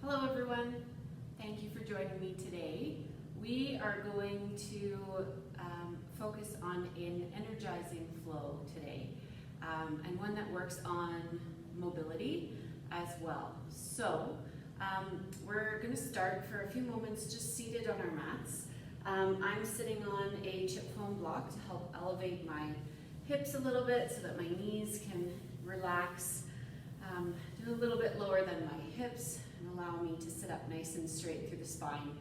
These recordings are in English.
Hello everyone, thank you for joining me today. We are going to focus on an energizing flow today, and one that works on mobility as well. So we're going to start for a few moments just seated on our mats. I'm sitting on a chip foam block to help elevate my hips a little bit so that my knees can relax, do a little bit lower than my hips, and allow me to sit up nice and straight through the spine.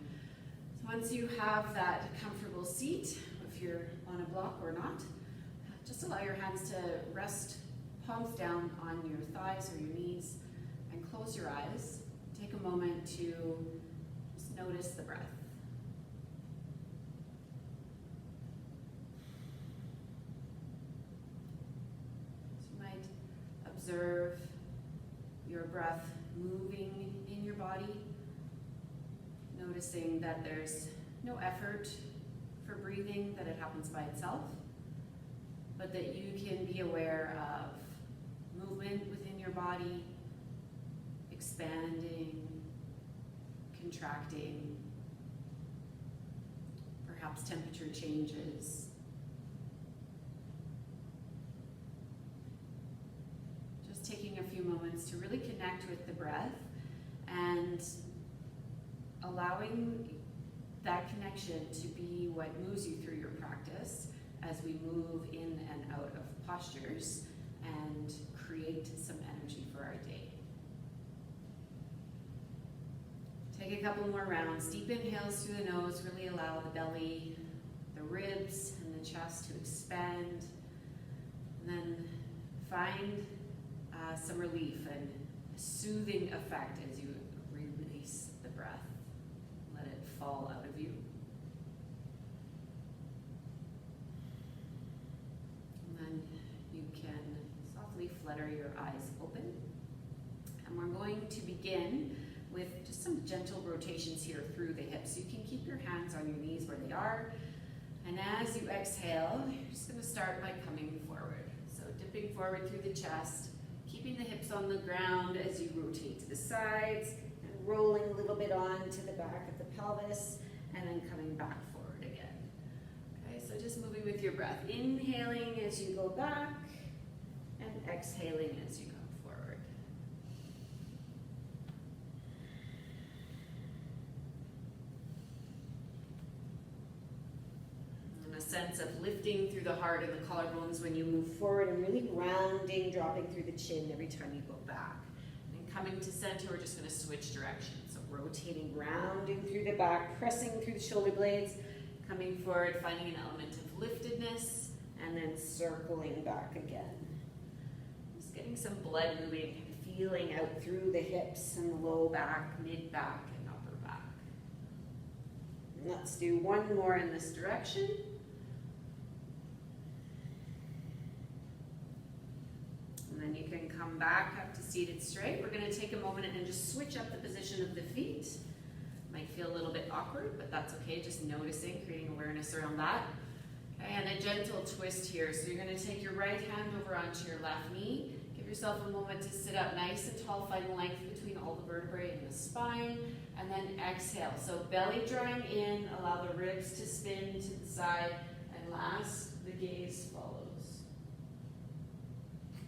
So once you have that comfortable seat, if you're on a block or not, just allow your hands to rest palms down on your thighs or your knees and close your eyes. Take a moment to just notice the breath. So you might observe your breath moving in your body, noticing that there's no effort for breathing, that it happens by itself, but that you can be aware of movement within your body, expanding, contracting, perhaps temperature changes. Just taking a few moments to really connect with the breath and allowing that connection to be what moves you through your practice as we move in and out of postures and create some energy for our day. Take a couple more rounds. Deep inhales through the nose, really allow the belly, the ribs, and the chest to expand. And then find some relief and soothing effect as you release the breath. Let it fall out of you. And then you can softly flutter your eyes open. And we're going to begin with just some gentle rotations here through the hips. You can keep your hands on your knees where they are. And as you exhale, you're just going to start by coming forward. So dipping forward through the chest, keeping the hips on the ground as you rotate to the sides, and rolling a little bit on to the back of the pelvis, and then coming back forward again. Okay, so just moving with your breath. Inhaling as you go back, and exhaling as you come forward. And a sense of lifting through the heart and the collarbones when you move forward, and really grounding, dropping through the chin every time you go back. And coming to center, we're just going to switch directions. So rotating, grounding through the back, pressing through the shoulder blades, coming forward, finding an element of liftedness, and then circling back again. Just getting some blood moving, feeling out through the hips and the low back, mid back, and upper back. And let's do one more in this direction. And then you can come back up to seated straight. We're going to take a moment and just switch up the position of the feet. Might feel a little bit awkward, but that's okay. Just noticing, creating awareness around that. Okay, and a gentle twist here. So you're going to take your right hand over onto your left knee. Give yourself a moment to sit up nice and tall, find length between all the vertebrae in the spine, and then exhale. So belly drawing in, allow the ribs to spin to the side, and last, the gaze follows.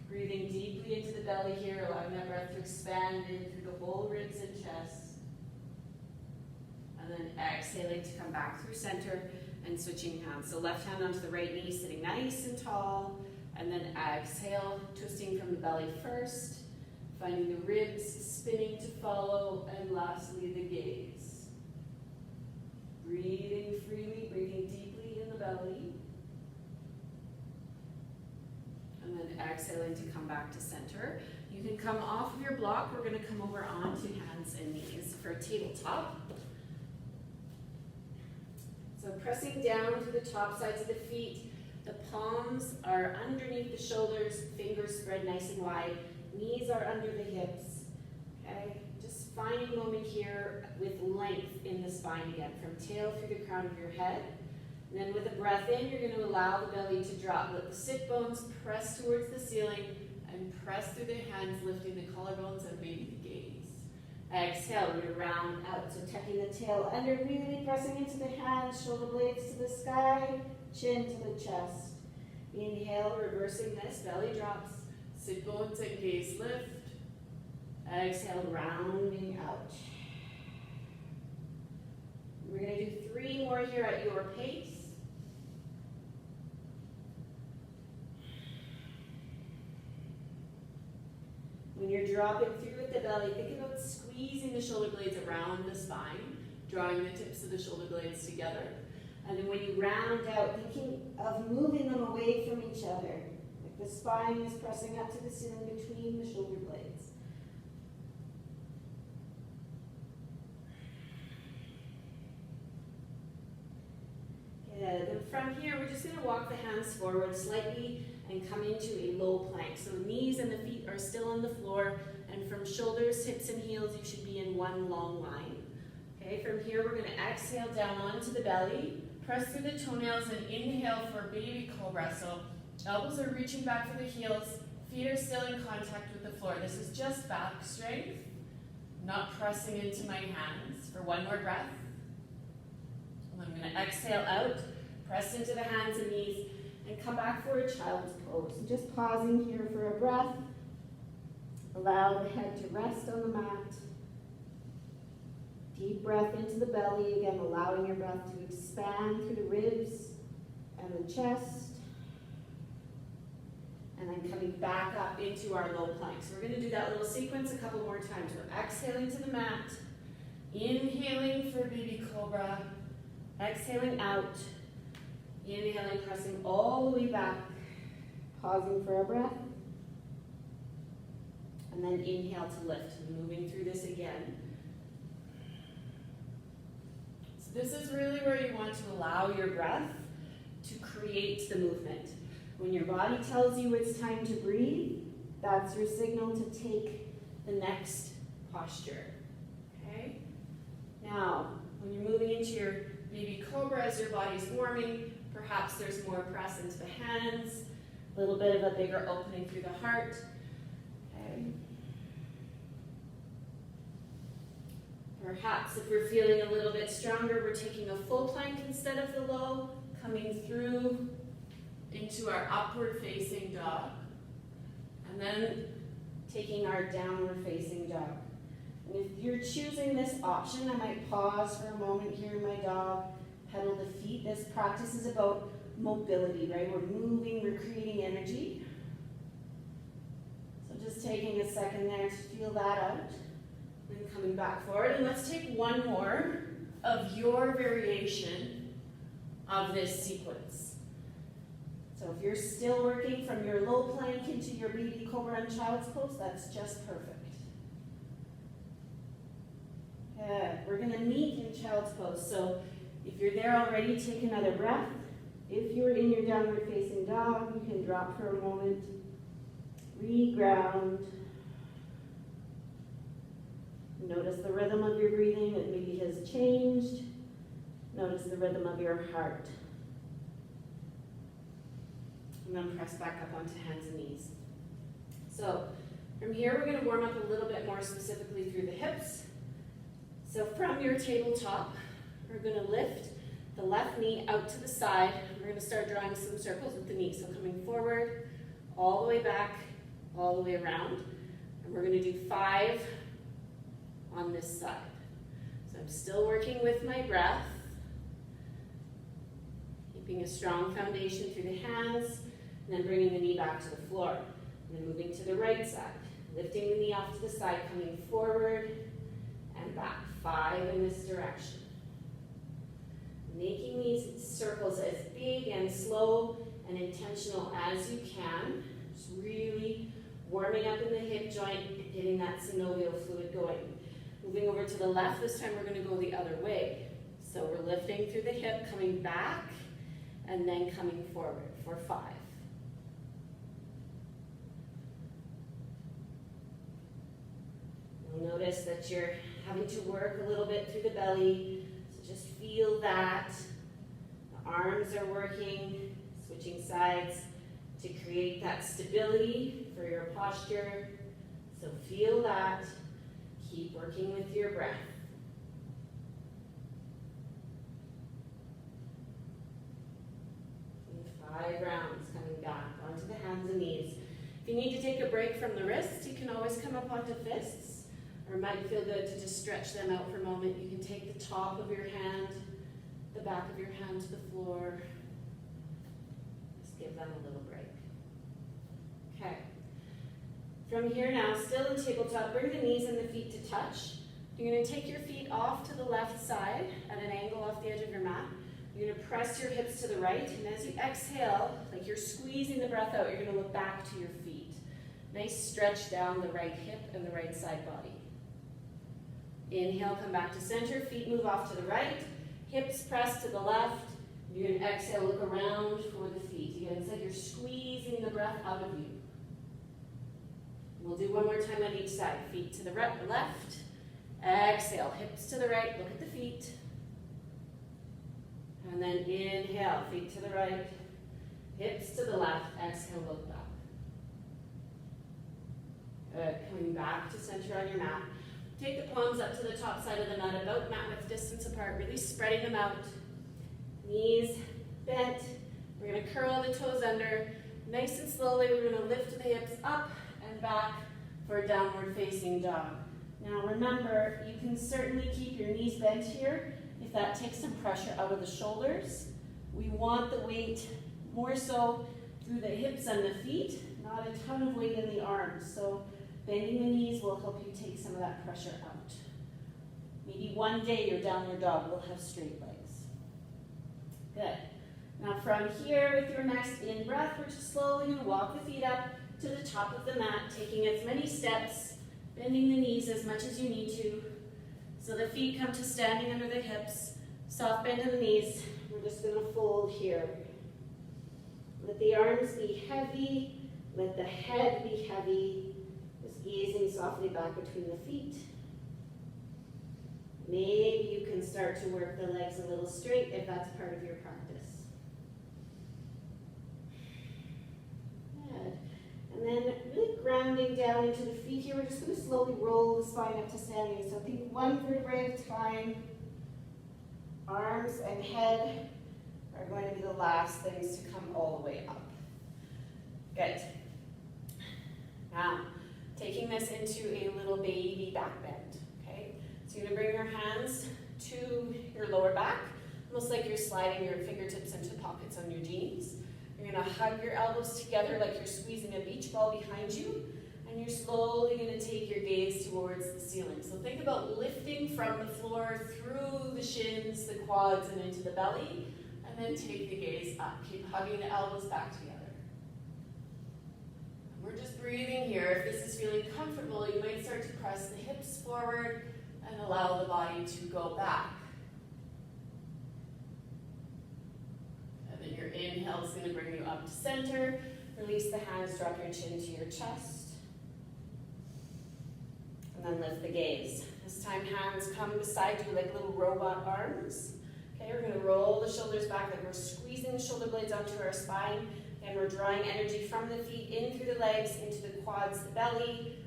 Breathing deeply into the belly here, allowing that breath to expand in through the whole ribs and chest. And then exhaling to come back through center and switching hands. So left hand onto the right knee, sitting nice and tall. And then exhale, twisting from the belly first, finding the ribs spinning to follow, and lastly the gaze. Breathing freely, breathing deeply in the belly. And then exhaling to come back to center. You can come off of your block. We're going to come over onto hands and knees for a tabletop. So pressing down to the top sides of the feet. The palms are underneath the shoulders, fingers spread nice and wide. Knees are under the hips. Okay, just finding a moment here with length in the spine again, from tail through the crown of your head. And then with a breath in, you're going to allow the belly to drop. Let the sit bones press towards the ceiling and press through the hands, lifting the collarbones and maybe the gaze. Exhale, we're gonna round out. So tucking the tail under, really pressing into the hands, shoulder blades to the sky, chin to the chest. Inhale, reversing this, belly drops. Sit bones and gaze lift. Exhale, rounding out. We're going to do 3 more here at your pace. When you're dropping through with the belly, think about squeezing the shoulder blades around the spine, drawing the tips of the shoulder blades together. And then when you round out, thinking of moving them away from each other. Like the spine is pressing up to the ceiling between the shoulder blades. Good. Then from here, we're just going to walk the hands forward slightly and come into a low plank. So knees and the feet are still on the floor, and from shoulders, hips, and heels, you should be in one long line. Okay, from here, we're going to exhale down onto the belly, press through the toenails, and inhale for baby cobra. So elbows are reaching back for the heels, feet are still in contact with the floor. This is just back strength, not pressing into my hands. For one more breath. I'm going to exhale out, press into the hands and knees, and come back for a child's pose. So just pausing here for a breath. Allow the head to rest on the mat. Deep breath into the belly, again allowing your breath to expand through the ribs and the chest. And then coming back up into our low plank. So we're going to do that little sequence a couple more times. We're exhaling to the mat, inhaling for baby cobra, exhaling out, inhaling, pressing all the way back, pausing for a breath, and then inhale to lift, moving through this again. So this is really where you want to allow your breath to create the movement. When your body tells you it's time to breathe, that's your signal to take the next posture. Okay? Now, when you're moving into your baby cobra, as your body's warming, perhaps there's more press into the hands, a little bit of a bigger opening through the heart. Okay. Perhaps if we're feeling a little bit stronger, we're taking a full plank instead of the low, coming through into our upward facing dog, and then taking our downward facing dog. And if you're choosing this option, I might pause for a moment here in my dog, pedal the feet. This practice is about mobility, right? We're moving, we're creating energy. So just taking a second there to feel that out, then coming back forward. And let's take one more of your variation of this sequence. So if you're still working from your low plank into your baby cobra and child's pose, that's just perfect. Good. We're going to meet in child's pose. So if you're there already, take another breath. If you're in your downward facing dog, you can drop for a moment. Reground. Notice the rhythm of your breathing. It maybe has changed. Notice the rhythm of your heart. And then press back up onto hands and knees. So from here, we're going to warm up a little bit more specifically through the hips. So from your tabletop, we're going to lift the left knee out to the side. We're going to start drawing some circles with the knee. So coming forward, all the way back, all the way around. And we're going to do 5 on this side. So I'm still working with my breath, keeping a strong foundation through the hands, and then bringing the knee back to the floor. And then moving to the right side, lifting the knee off to the side, coming forward and back. 5 in this direction. Making these circles as big and slow and intentional as you can. Just really warming up in the hip joint and getting that synovial fluid going. Moving over to the left, this time we're going to go the other way. So we're lifting through the hip, coming back, and then coming forward for 5. You'll notice that you're having to work a little bit through the belly, so just feel that. The arms are working, switching sides to create that stability for your posture. So feel that. Keep working with your breath. 5 rounds, coming back onto the hands and knees. If you need to take a break from the wrists, you can always come up onto fists, or it might feel good to just stretch them out for a moment. You can take the top of your hand, the back of your hand to the floor. Just give them a little break. Okay. From here now, still in tabletop, bring the knees and the feet to touch. You're going to take your feet off to the left side at an angle off the edge of your mat. You're going to press your hips to the right, and as you exhale, like you're squeezing the breath out, you're going to look back to your feet. Nice stretch down the right hip and the right side body. Inhale, come back to center, feet move off to the right, hips press to the left. You're going to exhale, look around for the feet. Again, it's like you're squeezing the breath out of you. We'll do one more time on each side. Feet to the right, left. Exhale, hips to the right, look at the feet. And then inhale, feet to the right, hips to the left, exhale, look back. Good, coming back to center on your mat. Take the palms up to the top side of the mat, about mat width distance apart, really spreading them out. Knees bent, we're gonna curl the toes under. Nice and slowly, we're gonna lift the hips up and back for a downward facing dog. Now remember, you can certainly keep your knees bent here if that takes some pressure out of the shoulders. We want the weight more so through the hips and the feet, not a ton of weight in the arms. So bending the knees will help you take some of that pressure out. Maybe one day your downward dog will have straight legs. Good. Now from here with your next in-breath, we're just slowly going to walk the feet up to the top of the mat, taking as many steps, bending the knees as much as you need to. So the feet come to standing under the hips, soft bend in the knees. We're just going to fold here. Let the arms be heavy, let the head be heavy, just easing softly back between the feet. Maybe you can start to work the legs a little straight if that's part of your practice. Good. And then really grounding down into the feet here. We're just going to slowly roll the spine up to standing. So think one vertebrae at a time. Arms and head are going to be the last things to come all the way up. Good. Now, taking this into a little baby back bend, okay? So you're going to bring your hands to your lower back, almost like you're sliding your fingertips into pockets on your jeans. You're going to hug your elbows together like you're squeezing a beach ball behind you, and you're slowly going to take your gaze towards the ceiling. So think about lifting from the floor through the shins, the quads, and into the belly, and then take the gaze up. Keep hugging the elbows back together. And we're just breathing here. If this is feeling comfortable, you might start to press the hips forward and allow the body to go back. And then your inhale is going to bring you up to center. Release the hands, drop your chin to your chest. And then lift the gaze. This time hands come beside you like little robot arms. Okay, we're going to roll the shoulders back like we're squeezing the shoulder blades onto our spine. And we're drawing energy from the feet in through the legs, into the quads, the belly.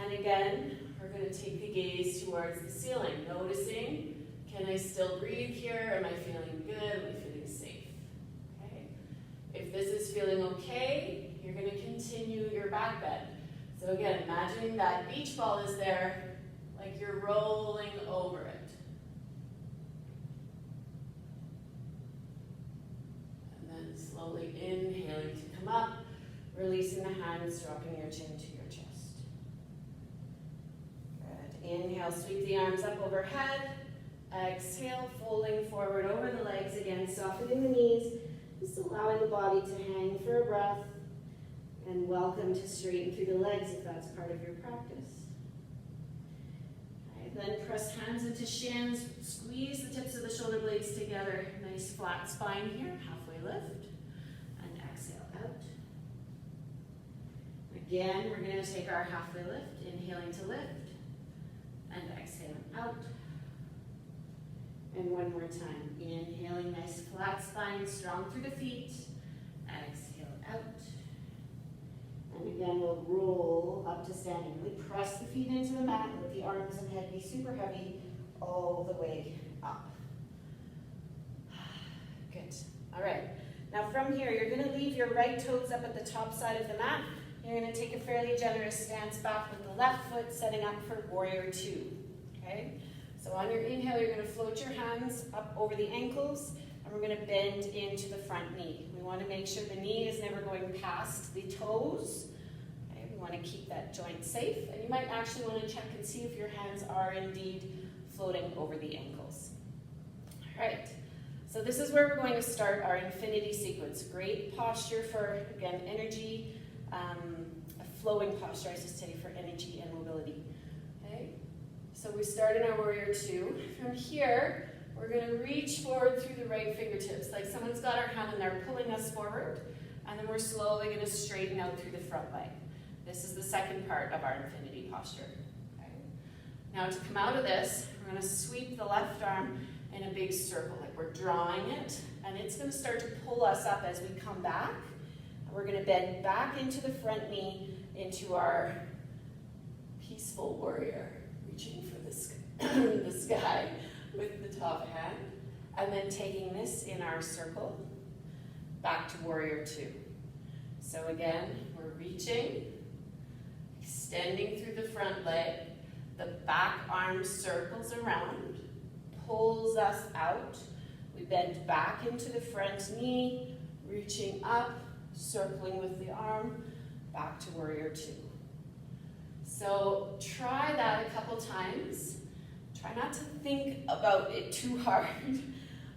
And again, we're going to take the gaze towards the ceiling, noticing, can I still breathe here? Am I feeling good? Am I feeling safe? Okay. If this is feeling okay, you're going to continue your back bend. So again, imagining that beach ball is there, like you're rolling over it. And then slowly inhaling to come up, releasing the hands, dropping your chin to your chest. Good. Inhale, sweep the arms up overhead. Exhale, folding forward over the legs again, softening the knees, just allowing the body to hang for a breath. And welcome to straighten through the legs if that's part of your practice. Okay, then press hands into shins, squeeze the tips of the shoulder blades together. Nice flat spine here, halfway lift, and exhale out. Again, we're going to take our halfway lift, inhaling to lift, and exhaling out. And one more time, inhaling, nice flat spine, strong through the feet, exhale out. And again, we'll roll up to standing. Really press the feet into the mat, let the arms and head be super heavy all the way up. Good. All right. Now from here, you're going to leave your right toes up at the top side of the mat. You're going to take a fairly generous stance back with the left foot, setting up for warrior two. Okay? So on your inhale, you're going to float your hands up over the ankles, and we're going to bend into the front knee. We want to make sure the knee is never going past the toes. Okay? We want to keep that joint safe, and you might actually want to check and see if your hands are indeed floating over the ankles. All right. So this is where we're going to start our infinity sequence. Great posture for, again, energy, a flowing posture, I should say, for energy and mobility. Okay? So we start in our warrior two. From here, we're going to reach forward through the right fingertips, like someone's got our hand and they're pulling us forward, and then we're slowly going to straighten out through the front leg. This is the second part of our infinity posture. Okay? Now to come out of this, we're going to sweep the left arm in a big circle, like we're drawing it, and it's going to start to pull us up as we come back. And we're going to bend back into the front knee, into our peaceful warrior, reaching for the sky with the top hand, and then taking this in our circle back to warrior two. So again, we're reaching, extending through the front leg, the back arm circles around, pulls us out. We bend back into the front knee, reaching up, circling with the arm, back to warrior two. So try that a couple times. Try not to think about it too hard.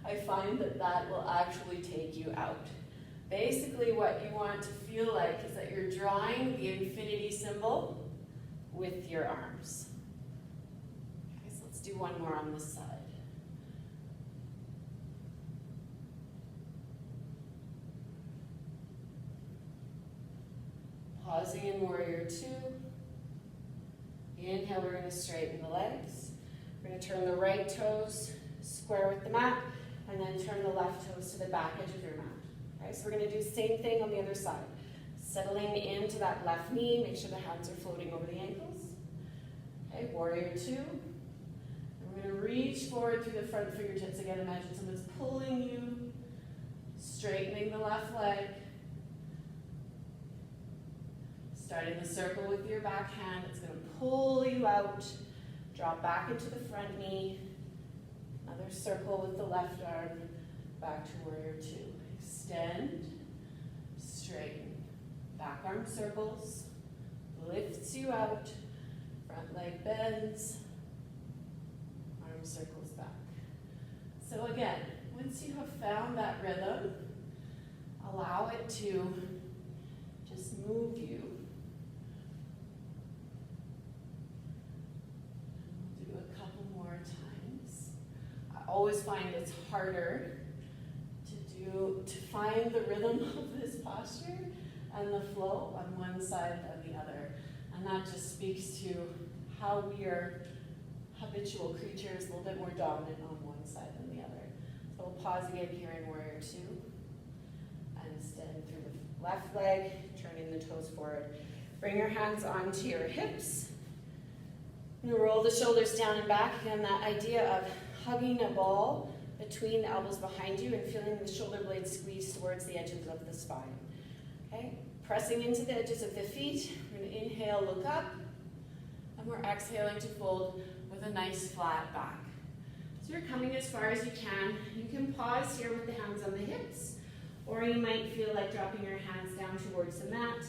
I find that that will actually take you out. Basically what you want to feel like is that you're drawing the infinity symbol with your arms. Okay, so let's do one more on this side. Pausing in warrior two. Inhale, we're going to straighten the legs. We're going to turn the right toes square with the mat, and then turn the left toes to the back edge of your mat. Okay, so we're going to do the same thing on the other side. Settling into that left knee, make sure the hands are floating over the ankles. Okay, warrior two. And we're going to reach forward through the front fingertips. Again, imagine someone's pulling you, straightening the left leg. Starting the circle with your back hand, it's going to pull you out, drop back into the front knee, another circle with the left arm, back to warrior two. Extend, straighten, back arm circles, lifts you out, front leg bends, arm circles back. So again, once you have found that rhythm, allow it to just move you. Always find it's harder to find the rhythm of this posture and the flow on one side than the other. And that just speaks to how we are habitual creatures, a little bit more dominant on one side than the other. So we'll pause again here in warrior two and extend through the left leg, turning the toes forward. Bring your hands onto your hips. And roll the shoulders down and back. Again, that idea of hugging a ball between the elbows behind you and feeling the shoulder blades squeeze towards the edges of the spine. Okay? Pressing into the edges of the feet. We're going to inhale, look up, and we're exhaling to fold with a nice flat back. So you're coming as far as you can. You can pause here with the hands on the hips, or you might feel like dropping your hands down towards the mat,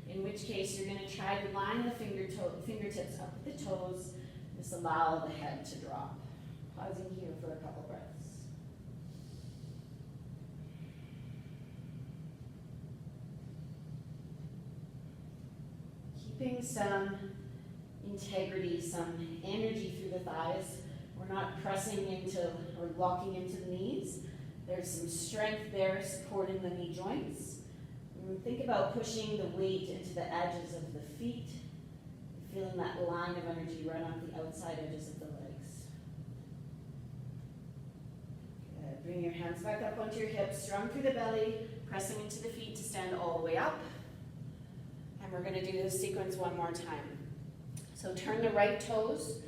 in which case you're going to try to line the fingertips up with the toes. Just allow the head to drop. Pausing here for a couple breaths. Keeping some integrity, some energy through the thighs. We're not pressing into or locking into the knees. There's some strength there supporting the knee joints. And think about pushing the weight into the edges of the feet, feeling that line of energy run up the outside edges of the legs. Good. Bring your hands back up onto your hips, strong through the belly, pressing into the feet to stand all the way up. And we're gonna do this sequence one more time. So turn the right toes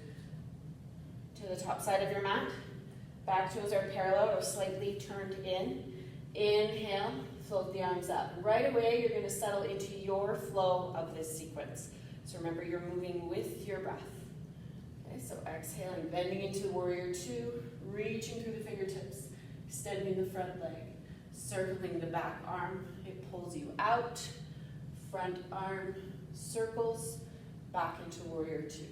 to the top side of your mat. Back toes are parallel or slightly turned in. Inhale, float the arms up. Right away, you're gonna settle into your flow of this sequence. So remember, you're moving with your breath. Okay, so exhaling, bending into warrior two, reaching through the fingertips, extending the front leg, circling the back arm, it pulls you out, front arm circles, back into warrior two.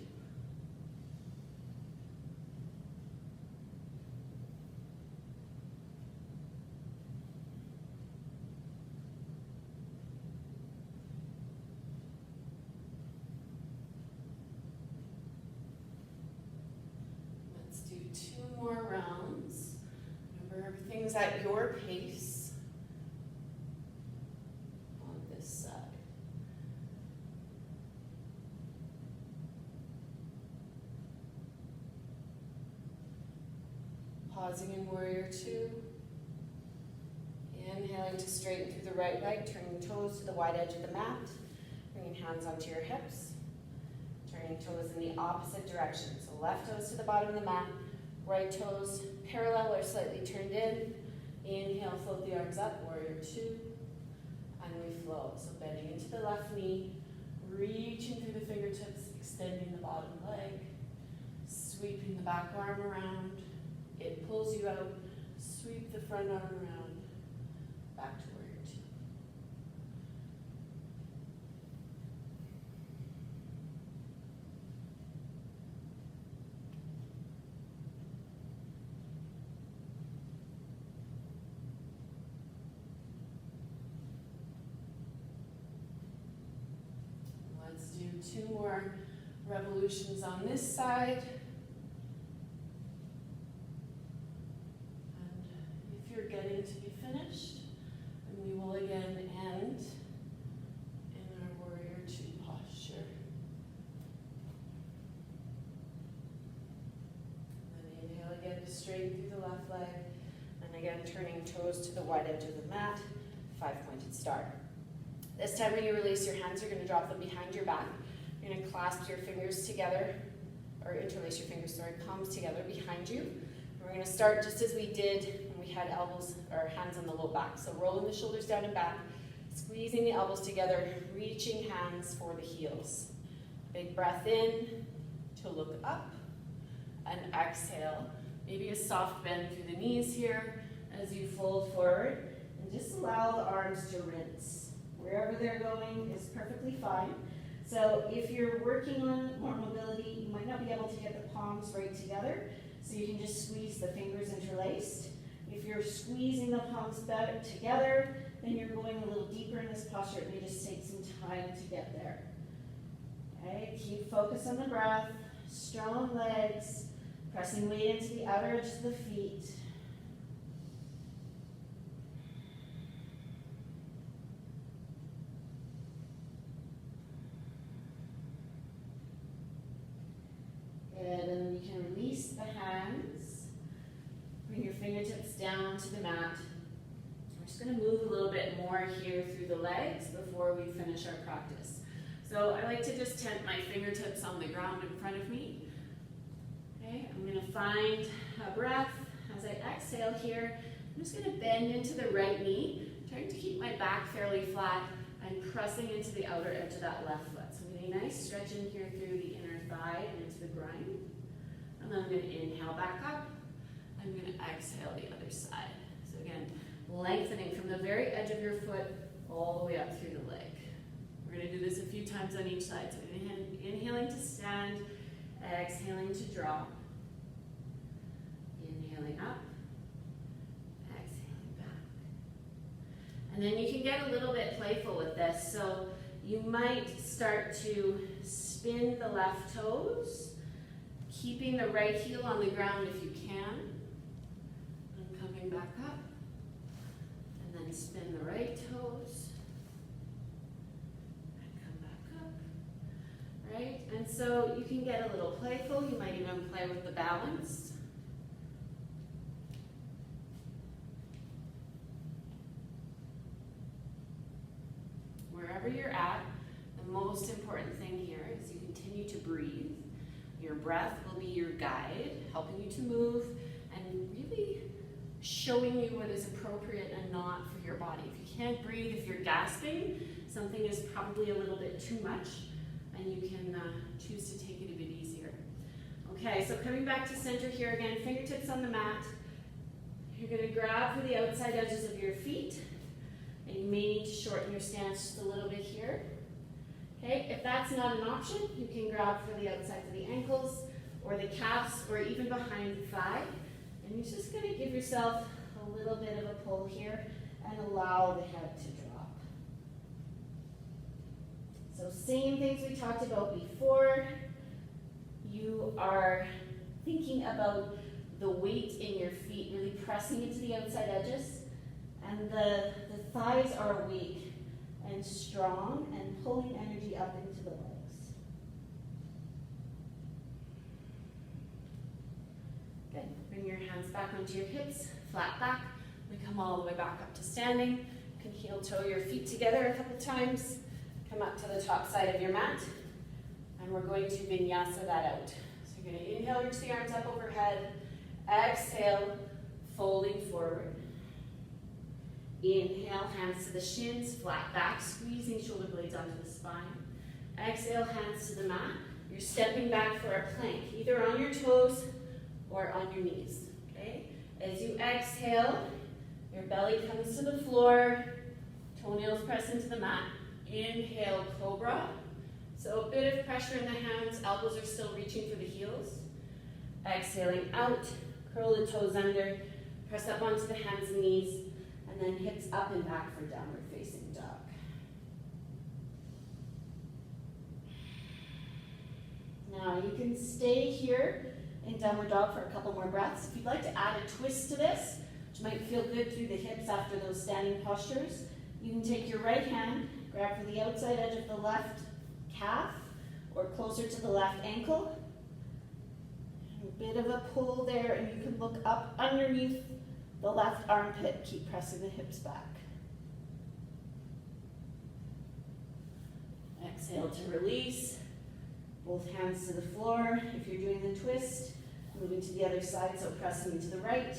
Let's do 2 more rounds. Remember, everything's at your pace on this side. Pausing in warrior two. Inhaling to straighten through the right leg, turning toes to the wide edge of the mat, bringing hands onto your hips, turning toes in the opposite direction. So left toes to the bottom of the mat, right toes parallel or slightly turned in. Inhale, float the arms up, warrior two, and we flow. So bending into the left knee, reaching through the fingertips, extending the bottom leg, sweeping the back arm around. It pulls you out, sweep the front arm around, back to warrior two. Let's do 2 more revolutions on this side. Getting to be finished, and we will again end in our warrior two posture. And then inhale again to straighten through the left leg, and again turning toes to the wide edge of the mat, 5-pointed star. This time when you release your hands, you're going to drop them behind your back. You're going to clasp your fingers together, or interlace your fingers, sorry, palms together behind you. We're going to start just as we did when we had elbows or hands on the low back. So rolling the shoulders down and back, squeezing the elbows together, reaching hands for the heels. Big breath in to look up, and exhale. Maybe a soft bend through the knees here as you fold forward, and just allow the arms to rinse. Wherever they're going is perfectly fine. So if you're working on more mobility, you might not be able to get the palms right together. So you can just squeeze the fingers interlaced. If you're squeezing the palms better together, then you're going a little deeper in this posture. It may just take some time to get there. Okay, keep focus on the breath, strong legs, pressing weight into the outer edge of the feet. Good, and then you can release the hands. Bring your fingertips down to the mat. We're just going to move a little bit more here through the legs before we finish our practice. So I like to just tent my fingertips on the ground in front of me. Okay, I'm going to find a breath as I exhale here. I'm just going to bend into the right knee, trying to keep my back fairly flat and pressing into the outer edge of that left foot. So I'm getting a nice stretch in here through the inner thigh and into the groin. And then I'm going to inhale back up. I'm going to exhale the other side. So again, lengthening from the very edge of your foot all the way up through the leg. We're going to do this a few times on each side. So inhaling to stand, exhaling to drop. Inhaling up, exhaling back. And then you can get a little bit playful with this. So you might start to spin the left toes, keeping the right heel on the ground if you can, and coming back up, and then spin the right toes, and come back up, right? And so you can get a little playful. You might even play with the balance. Wherever you're at, the most important thing here is you continue to breathe. Your breath will be your guide, helping you to move and really showing you what is appropriate and not for your body. If you can't breathe, if you're gasping, something is probably a little bit too much, and you can choose to take it a bit easier. Okay, so coming back to center here again, fingertips on the mat. You're going to grab for the outside edges of your feet, and you may need to shorten your stance just a little bit here. Okay, if that's not an option, you can grab for the outside of the ankles or the calves or even behind the thigh. And you're just going to give yourself a little bit of a pull here and allow the head to drop. So same things we talked about before. You are thinking about the weight in your feet really pressing into the outside edges, and the thighs are awake and strong and pulling energy up into the legs. Good. Bring your hands back onto your hips, flat back. We come all the way back up to standing. You can heel toe your feet together a couple times. Come up to the top side of your mat. And we're going to vinyasa that out. So you're going to inhale, reach the arms up overhead. Exhale, folding forward. Inhale, hands to the shins, flat back, squeezing shoulder blades onto the spine. Exhale, hands to the mat. You're stepping back for a plank, either on your toes or on your knees. Okay? As you exhale, your belly comes to the floor, toenails press into the mat. Inhale, cobra. So a bit of pressure in the hands, elbows are still reaching for the heels. Exhaling out, curl the toes under, press up onto the hands and knees, and then hips up and back for downward facing dog. Now you can stay here in downward dog for a couple more breaths. If you'd like to add a twist to this, which might feel good through the hips after those standing postures, you can take your right hand, grab for the outside edge of the left calf or closer to the left ankle. A bit of a pull there, and you can look up underneath the left armpit. Keep pressing the hips back. Exhale to release. Both hands to the floor. If you're doing the twist, moving to the other side, so pressing into the right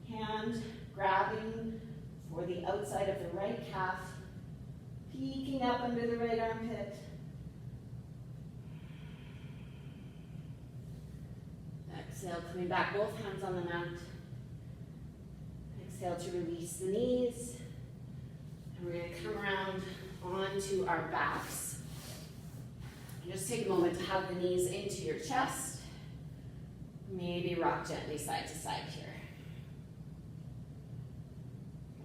hand, grabbing for the outside of the right calf, peeking up under the right armpit. Exhale, coming back, both hands on the mat. Exhale to release the knees. And we're going to come around onto our backs. Just take a moment to hug the knees into your chest. Maybe rock gently side to side here.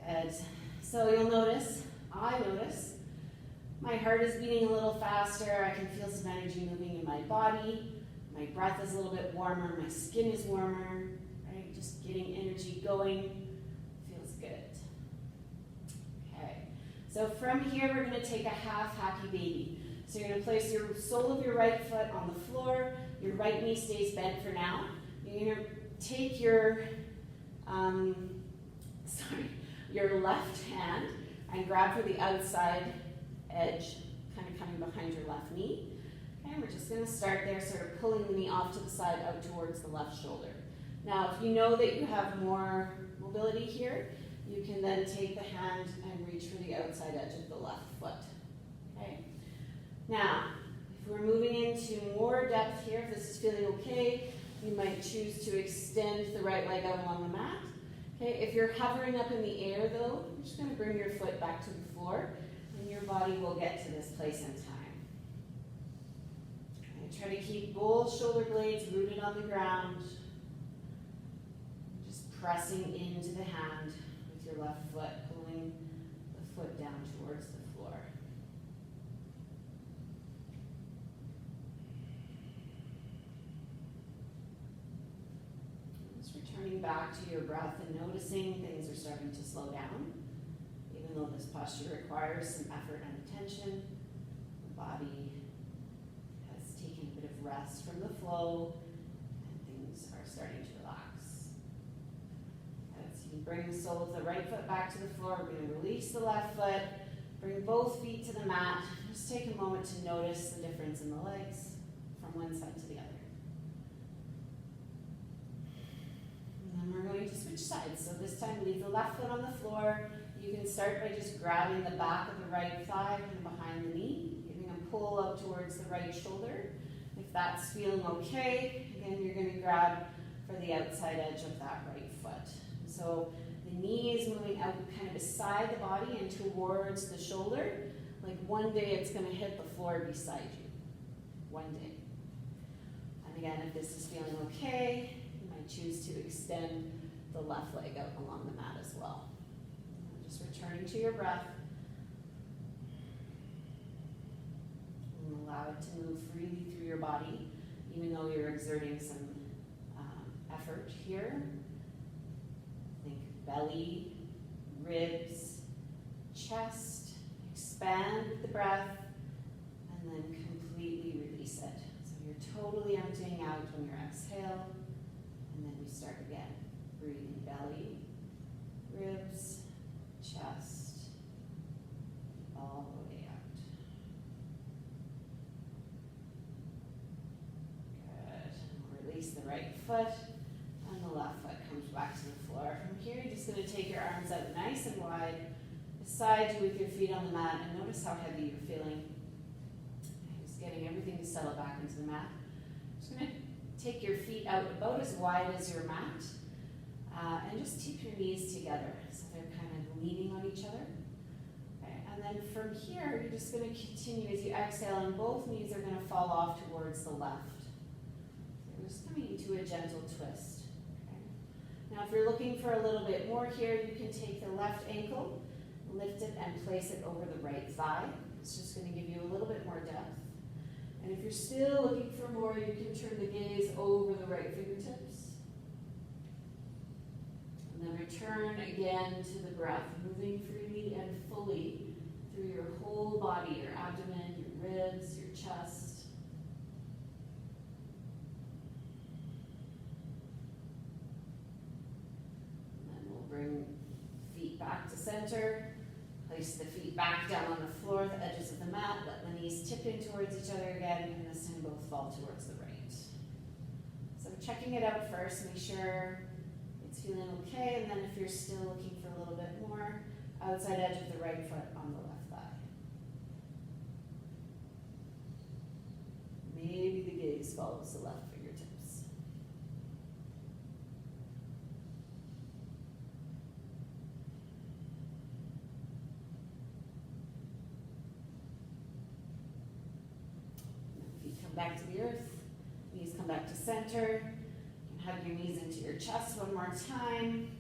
Good. So you'll notice, I notice, my heart is beating a little faster. I can feel some energy moving in my body. My breath is a little bit warmer. My skin is warmer. Right? Just getting energy going feels good. Okay. So from here, we're going to take a half happy baby. So you're going to place your sole of your right foot on the floor. Your right knee stays bent for now. You're going to take your left hand and grab for the outside edge, kind of coming behind your left knee. And we're just going to start there, sort of pulling the knee off to the side out towards the left shoulder. Now, if you know that you have more mobility here, you can then take the hand and reach for the outside edge of the left foot. Okay. Now, if we're moving into more depth here, if this is feeling okay, you might choose to extend the right leg out along the mat. Okay. If you're hovering up in the air, though, you're just going to bring your foot back to the floor, and your body will get to this place in time. Try to keep both shoulder blades rooted on the ground. Just pressing into the hand with your left foot, pulling the foot down towards the floor. Just returning back to your breath and noticing things are starting to slow down. Even though this posture requires some effort and attention, the body taking a bit of rest from the flow, and things are starting to relax. As you bring the sole of the right foot back to the floor, we're going to release the left foot, Bring both feet to the mat. Just take a moment to notice the difference in the legs from one side to the other. And then we're going to switch sides. So this time leave the left foot on the floor. You can start by just grabbing the back of the right thigh and behind the knee, giving a pull up towards the right shoulder. If that's feeling okay, again, you're going to grab for the outside edge of that right foot. So the knee is moving out kind of beside the body and towards the shoulder. Like one day it's going to hit the floor beside you. One day. And again, if this is feeling okay, you might choose to extend the left leg out along the mat as well. Just returning to your breath. And allow it to move freely through your body, even though you're exerting some effort here. Think belly, ribs, chest. Expand with the breath, and then completely release it. So you're totally emptying out when you exhale, and then we start again. Breathing belly, ribs, chest, all the way out. Good. Release the right foot, and the left foot comes back to the floor. From here, you're just going to take your arms out nice and wide, beside you with your feet on the mat, and notice how heavy you're feeling. Just getting everything to settle back into the mat. Just going to take your feet out about as wide as your mat, and just keep your knees together so they're kind of leaning on each other. Okay. And then from here, you're just going to continue as you exhale, and both knees are going to fall off towards the left. So we're just coming into a gentle twist. Okay. Now, if you're looking for a little bit more here, you can take the left ankle, lift it and place it over the right thigh. It's just going to give you a little bit more depth. And if you're still looking for more, you can turn the gaze over the right fingertips. And then return again to the breath, moving freely and fully through your whole body, your abdomen, your ribs, your chest. And then we'll bring feet back to center. Place the feet back down on the floor, the edges of the mat. Let the knees tip in towards each other again, and this time both fall towards the right. So checking it out first, make sure it's feeling okay, and then if you're still looking for a little bit more, outside edge of the right foot on the left thigh. Maybe the gaze follows the left fingertips. Back to the earth, knees come back to center. You can hug your knees into your chest one more time.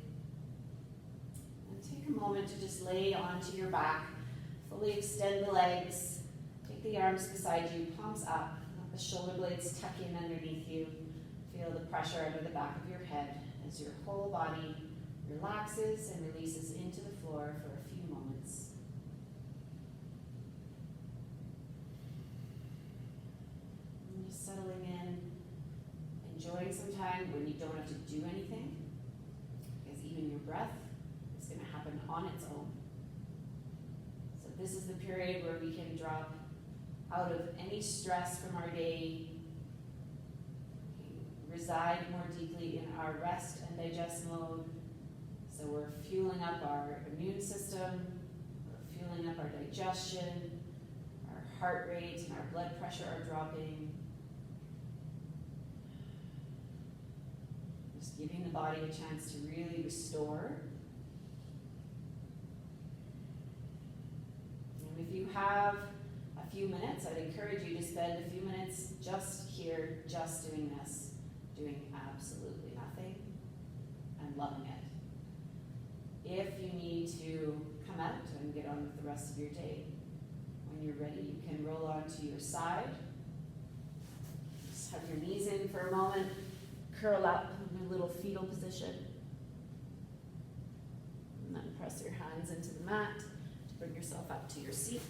And take a moment to just lay onto your back, fully extend the legs, take the arms beside you, palms up, let the shoulder blades tuck in underneath you. Feel the pressure under the back of your head as your whole body relaxes and releases into the floor for a few moments. Settling in, enjoying some time when you don't have to do anything, because even your breath is going to happen on its own. So this is the period where we can drop out of any stress from our day, reside more deeply in our rest and digest mode. So we're fueling up our immune system, we're fueling up our digestion, our heart rate and our blood pressure are dropping. Giving the body a chance to really restore. And if you have a few minutes, I'd encourage you to spend a few minutes just here, just doing this, doing absolutely nothing, and loving it. If you need to come out and get on with the rest of your day, when you're ready, you can roll onto your side. Just have your knees in for a moment, curl up in a little fetal position, and then press your hands into the mat to bring yourself up to your seat.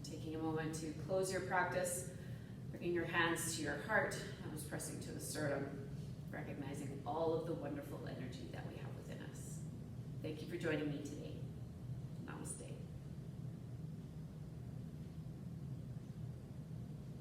Taking a moment to close your practice, bringing your hands to your heart, nose pressing to the sternum, recognizing all of the wonderful energy that we have within us. Thank you for joining me today.